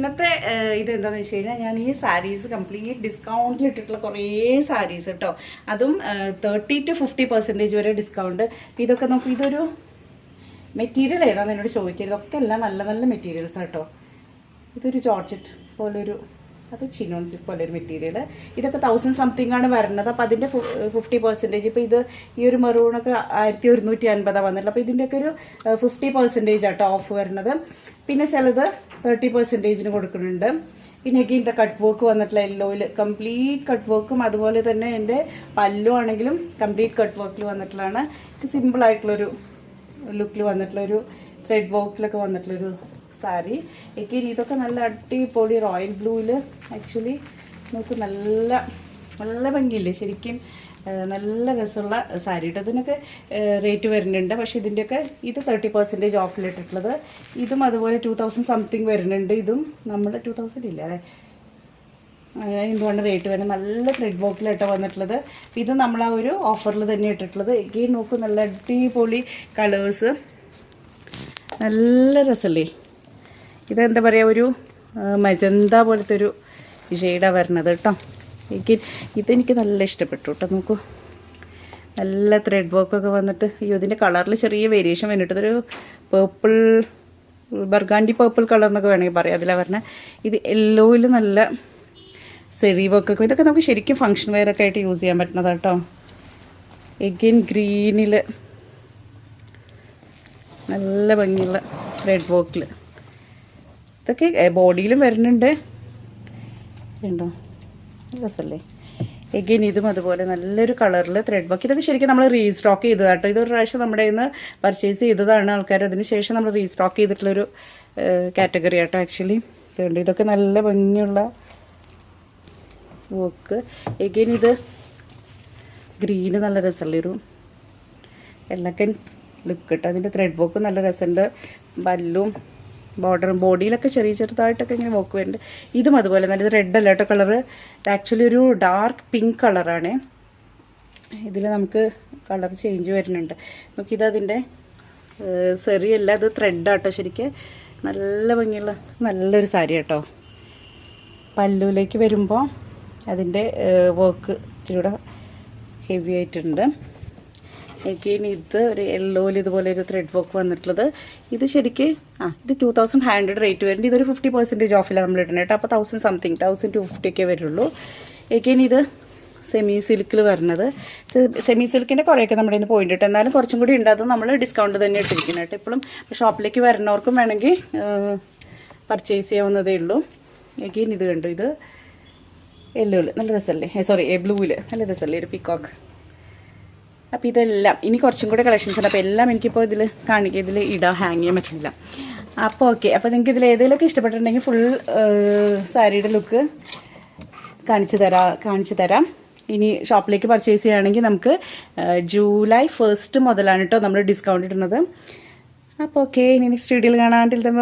ഇന്നത്തെ ഇതെന്താണെന്ന് വെച്ച് കഴിഞ്ഞാൽ ഞാൻ ഈ സാരീസ് കംപ്ലീറ്റ് ഡിസ്കൗണ്ടിൽ ഇട്ടിട്ടുള്ള കുറേ സാരീസ് കേട്ടോ. അതും 30 to 50% വരെ ഡിസ്കൗണ്ട്. ഇതൊക്കെ നമുക്ക് ഇതൊരു മെറ്റീരിയൽ ഏതാണെന്ന് എന്നോട് ചോദിക്കുക. ഇതൊക്കെ എല്ലാം നല്ല നല്ല മെറ്റീരിയൽസ് കേട്ടോ. ഇതൊരു ജോർജറ്റ് പോലൊരു, അത് ചിനോൺസിക് പോലൊരു മെറ്റീരിയൽ. ഇതൊക്കെ 1000 സംതിങ് ആണ് വരുന്നത്. അപ്പോൾ അതിൻ്റെ 50%. ഇപ്പോൾ ഇത് ഈ ഒരു മെറൂണൊക്കെ 1150 വന്നിട്ടുള്ളത്. അപ്പോൾ ഇതിൻ്റെയൊക്കെ ഒരു 50% ആട്ടോ ഓഫ് വരുന്നത്. പിന്നെ ചിലത് 30% കൊടുക്കുന്നുണ്ട്. പിന്നെ ഒക്കെ ഇതിൻ്റെ കട്ട് വർക്ക് വന്നിട്ടുള്ള യെല്ലോയിൽ കംപ്ലീറ്റ് കട്ട് വർക്കും, അതുപോലെ തന്നെ എൻ്റെ പല്ലു ആണെങ്കിലും കംപ്ലീറ്റ് കട്ട് വർക്കിൽ വന്നിട്ടുള്ളതാണ്. സിമ്പിളായിട്ടുള്ളൊരു ലുക്കിൽ വന്നിട്ടുള്ളൊരു ത്രെഡ് വർക്കിലൊക്കെ വന്നിട്ടുള്ളൊരു സാരി. എഗെയിൻ ഇതൊക്കെ നല്ല അടിപൊളി റോയൽ ബ്ലൂവിൽ ആക്ച്വലി നമുക്ക് നല്ല നല്ല ഭംഗിയില്ലേ ശരിക്കും, നല്ല രസമുള്ള സാരി കേട്ടോ. ഇതിനൊക്കെ റേറ്റ് വരുന്നുണ്ട്. പക്ഷേ ഇതിൻ്റെയൊക്കെ ഇത് 30% ഓഫിലിട്ടിട്ടുള്ളത്. ഇതും അതുപോലെ 2000 സംതിങ് വരുന്നുണ്ട്. ഇതും നമ്മൾ 2000 ഇല്ല അല്ലേ, എന്തുകൊണ്ട് റേറ്റ് വരുന്നത്. നല്ല ത്രെഡ് വർക്കിലായിട്ടോ വന്നിട്ടുള്ളത്. ഇത് നമ്മൾ ആ ഒരു ഓഫറിൽ തന്നെ ഇട്ടിട്ടുള്ളത്. എഗെയിൻ നോക്കും നല്ല അടിപൊളി കളേഴ്സ്, നല്ല രസമല്ലേ. ഇതെന്താ പറയുക, ഒരു മജന്ത പോലത്തെ ഒരു ഷെയ്ഡാണ് വരുന്നത് കേട്ടോ. ഇതെനിക്ക് നല്ല ഇഷ്ടപ്പെട്ടു കേട്ടോ. നോക്കൂ, നല്ല ത്രെഡ് വർക്കൊക്കെ വന്നിട്ട്. അയ്യോ, ഇതിൻ്റെ കളറിൽ ചെറിയ വേരിയേഷൻ വന്നിട്ട് ഇതൊരു പേർപ്പിൾ, ബർഗാണ്ടി പേർപ്പിൾ കളർ എന്നൊക്കെ വേണമെങ്കിൽ പറയാം. അതിലാണ് പറഞ്ഞത്. ഇത് യെല്ലോയിൽ നല്ല സെറി വർക്കൊക്കെ. ഇതൊക്കെ നമുക്ക് ശരിക്കും ഫങ്ഷൻ വെയറൊക്കെ ആയിട്ട് യൂസ് ചെയ്യാൻ പറ്റുന്നതാണ് കേട്ടോ. എഗെയിൻ ഗ്രീനിൽ നല്ല ഭംഗിയുള്ള ത്രെഡ് വർക്കിൽ. ഇതൊക്കെ ബോഡിയിലും വരുന്നുണ്ട് ഉണ്ടോ, രസമല്ലേ. എഗെയിൻ ഇതും അതുപോലെ നല്ലൊരു കളറിൽ ത്രെഡ് വർക്ക്. ഇതൊക്കെ ശരിക്കും നമ്മൾ റീസ്റ്റോക്ക് ചെയ്തതാണ് കേട്ടോ. ഇതൊരു പ്രാവശ്യം നമ്മുടെ കയ്യിൽ നിന്ന് പർച്ചേസ് ചെയ്തതാണ് ആൾക്കാർ. അതിന് ശേഷം നമ്മൾ റീസ്റ്റോക്ക് ചെയ്തിട്ടുള്ളൊരു കാറ്റഗറി ആട്ടോ ആക്ച്വലി. ഇതുണ്ട്, ഇതൊക്കെ നല്ല ഭംഗിയുള്ള വർക്ക്. എഗെയിൻ ഇത് ഗ്രീന് നല്ല രസമുള്ളൊരു എല്ലക്കൻ ലുക്ക് കേട്ടോ. അതിൻ്റെ ത്രെഡ് വർക്ക് നല്ല രസമുണ്ട്. പല്ലും ബോർഡറും ബോഡിയിലൊക്കെ ചെറിയ ചെറുതായിട്ടൊക്കെ ഇങ്ങനെ വർക്ക് വരുന്നുണ്ട്. ഇതും അതുപോലെ നല്ല റെഡ് അല്ല കേട്ടോ കളറ്. ആക്ച്വലി ഒരു ഡാർക്ക് പിങ്ക് കളറാണ്. ഇതിൽ നമുക്ക് കളർ ചേഞ്ച് വരുന്നുണ്ട്. നോക്കിയത് അതിൻ്റെ സെറിയല്ല, അത് ത്രെഡാട്ടോ ശരിക്കും. നല്ല ഭംഗിയുള്ള നല്ലൊരു സാരി കേട്ടോ. പല്ലുവിലേക്ക് വരുമ്പോൾ അതിൻ്റെ വർക്ക് ഇച്ചിരി ഹെവി ആയിട്ടുണ്ട്. എഗെയിൻ ഇത് ഒരു യെല്ലോയിൽ ഇതുപോലെ ഒരു ത്രെഡ് വർക്ക് വന്നിട്ടുള്ളത്. ഇത് ശരിക്ക് ഇത് 2500 റേറ്റ് വരുന്നുണ്ട്. ഇതൊരു 50% ഓഫിലാണ് നമ്മൾ ഇടുന്നത് കേട്ടോ. അപ്പോൾ 1000 സംതിങ് 1250 ഒക്കെ വരുള്ളൂ. എഗെയിൻ ഇത് സെമി സിൽക്കിൽ വരുന്നത്. സെമി സിൽക്കിൻ്റെ കുറേയൊക്കെ നമ്മുടെ ഇന്ന് പോയിട്ട്, എന്നാലും കുറച്ചും കൂടി ഉണ്ട്. അത് നമ്മൾ ഡിസ്കൗണ്ട് തന്നെ ഇട്ടിരിക്കുന്നത് കേട്ടോ. ഇപ്പോഴും ഷോപ്പിലേക്ക് വരുന്നവർക്കും വേണമെങ്കിൽ പർച്ചേസ് ചെയ്യാവുന്നതേ ഉള്ളൂ. എഗെയിൻ ഇത് കണ്ടു, ഇത് യെല്ലോയിൽ നല്ല രസമല്ലേ, സോറി ബ്ലൂവിൽ നല്ല രസമല്ലേ, ഒരു പീക്കോക്ക്. അപ്പോൾ ഇതെല്ലാം ഇനി കുറച്ചും കൂടെ കളക്ഷൻസ് ഉണ്ട്. അപ്പോൾ എല്ലാം എനിക്കിപ്പോൾ ഇതിൽ കാണിക്കുക, ഇതിൽ ഇടാൻ ഹാങ് ചെയ്യാൻ പറ്റില്ല. അപ്പോൾ ഓക്കെ, അപ്പോൾ നിങ്ങൾക്ക് ഇതിൽ ഏതെങ്കിലുമൊക്കെ ഇഷ്ടപ്പെട്ടിട്ടുണ്ടെങ്കിൽ ഫുൾ സാരിയുടെ ലുക്ക് കാണിച്ചു തരാം. ഇനി ഷോപ്പിലേക്ക് പർച്ചേസ് ചെയ്യുകയാണെങ്കിൽ നമുക്ക് ജൂലൈ 1 മുതലാണ് കേട്ടോ നമ്മൾ ഡിസ്കൗണ്ട് ഇടുന്നത്. അപ്പോൾ ഓക്കെ, ഇനി നെക്സ്റ്റ് വീഡിയോയിൽ കാണാൻ.